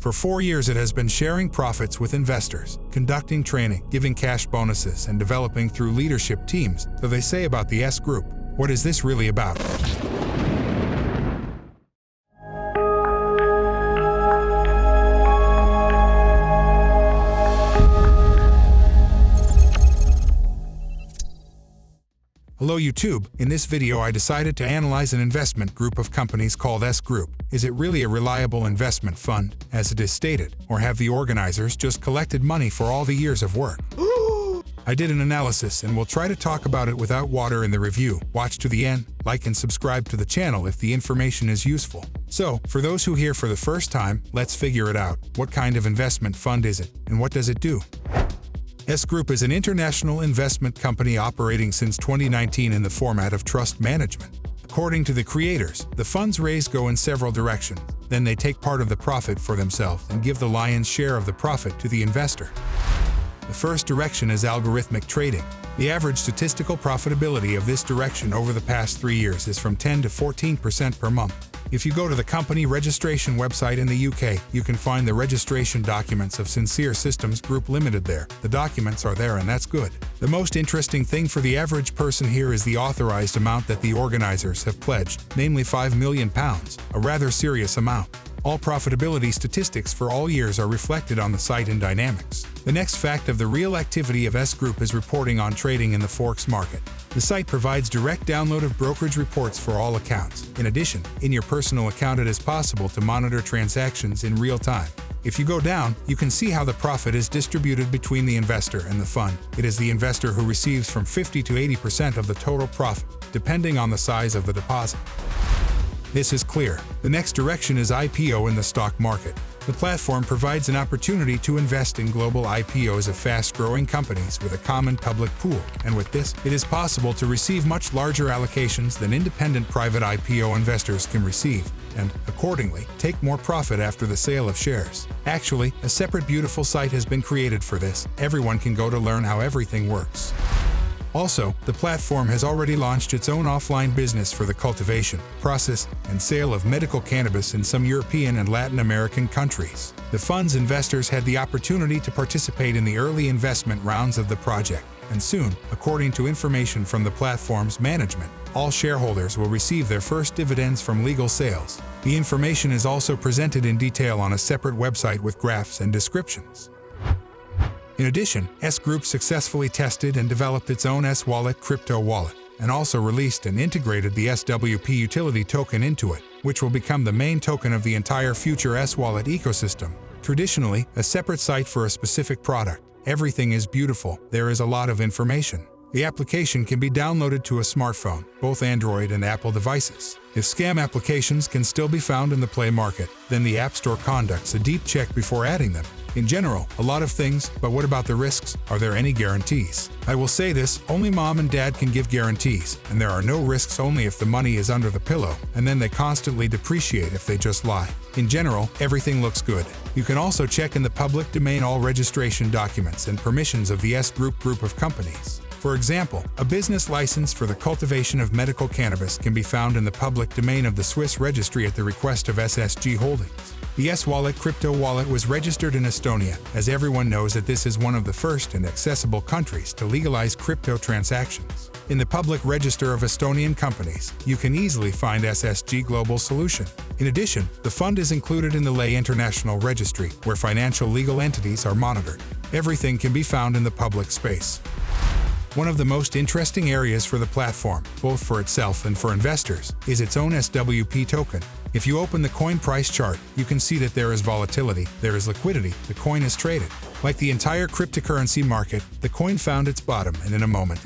For 4 years, it has been sharing profits with investors, conducting training, giving cash bonuses, and developing through leadership teams. So they say about the S Group. What is this really about? Hello YouTube, in this video I decided to analyze an investment group of companies called S Group. Is it really a reliable investment fund, as it is stated, or have the organizers just collected money for all the years of work? I did an analysis and will try to talk about it without water in the review. Watch to the end, like and subscribe to the channel if the information is useful. So, for those who hear for the first time, let's figure it out. What kind of investment fund is it, and what does it do? S Group is an international investment company operating since 2019 in the format of trust management. According to the creators, the funds raised go in several directions. Then they take part of the profit for themselves and give the lion's share of the profit to the investor. The first direction is algorithmic trading. The average statistical profitability of this direction over the past 3 years is from 10 to 14% per month. If you go to the company registration website in the UK, you can find the registration documents of Sincere Systems Group Limited there. The documents are there and that's good. The most interesting thing for the average person here is the authorized amount that the organizers have pledged, namely £5 million, a rather serious amount. All profitability statistics for all years are reflected on the site in Dynamics. The next fact of the real activity of S Group is reporting on trading in the Forex market. The site provides direct download of brokerage reports for all accounts. In addition, in your personal account it is possible to monitor transactions in real time. If you go down, you can see how the profit is distributed between the investor and the fund. It is the investor who receives from 50 to 80% of the total profit, depending on the size of the deposit. This is clear. The next direction is IPO in the stock market. The platform provides an opportunity to invest in global IPOs of fast-growing companies with a common public pool, and with this, it is possible to receive much larger allocations than independent private IPO investors can receive, and, accordingly, take more profit after the sale of shares. Actually, a separate beautiful site has been created for this. Everyone can go to learn how everything works. Also, the platform has already launched its own offline business for the cultivation, process, and sale of medical cannabis in some European and Latin American countries. The fund's investors had the opportunity to participate in the early investment rounds of the project, and soon, according to information from the platform's management, all shareholders will receive their first dividends from legal sales. The information is also presented in detail on a separate website with graphs and descriptions. In addition, S Group successfully tested and developed its own S-Wallet crypto wallet, and also released and integrated the SWP utility token into it, which will become the main token of the entire future S-Wallet ecosystem. Traditionally, a separate site for a specific product. Everything is beautiful, there is a lot of information. The application can be downloaded to a smartphone, both Android and Apple devices. If scam applications can still be found in the Play Market, then the App Store conducts a deep check before adding them. In general, a lot of things, but what about the risks? Are there any guarantees? I will say this, only mom and dad can give guarantees, and there are no risks only if the money is under the pillow, and then they constantly depreciate if they just lie. In general, everything looks good. You can also check in the public domain all registration documents and permissions of the S Group of companies. For example, a business license for the cultivation of medical cannabis can be found in the public domain of the Swiss registry at the request of SSG Holdings. The S-Wallet crypto wallet was registered in Estonia, as everyone knows that this is one of the first and accessible countries to legalize crypto transactions. In the public register of Estonian companies, you can easily find SSG Global Solution. In addition, the fund is included in the Ley International Registry, where financial legal entities are monitored. Everything can be found in the public space. One of the most interesting areas for the platform, both for itself and for investors, is its own SWP token. If you open the coin price chart, you can see that there is volatility, there is liquidity, the coin is traded. Like the entire cryptocurrency market, the coin found its bottom and in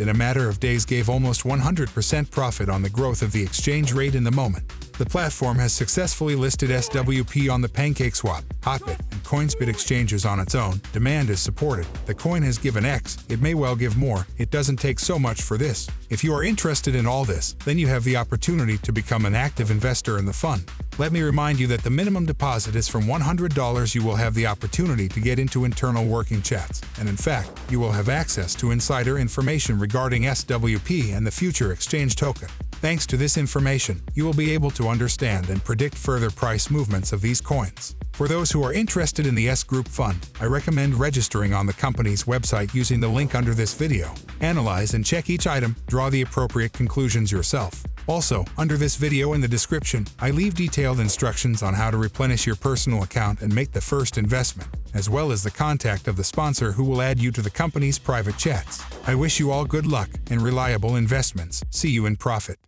a matter of days gave almost 100% profit on the growth of the exchange rate in the moment. The platform has successfully listed SWP on the PancakeSwap, Hotbit, and CoinSpot exchanges on its own. Demand is supported. The coin has given X. It may well give more. It doesn't take so much for this. If you are interested in all this, then you have the opportunity to become an active investor in the fund. Let me remind you that the minimum deposit is from $100. You will have the opportunity to get into internal working chats, and in fact, you will have access to insider information regarding SWP and the future exchange token. Thanks to this information, you will be able to understand and predict further price movements of these coins. For those who are interested in the S-Group Fund, I recommend registering on the company's website using the link under this video. Analyze and check each item, draw the appropriate conclusions yourself. Also, under this video in the description, I leave detailed instructions on how to replenish your personal account and make the first investment, as well as the contact of the sponsor who will add you to the company's private chats. I wish you all good luck and reliable investments. See you in profit.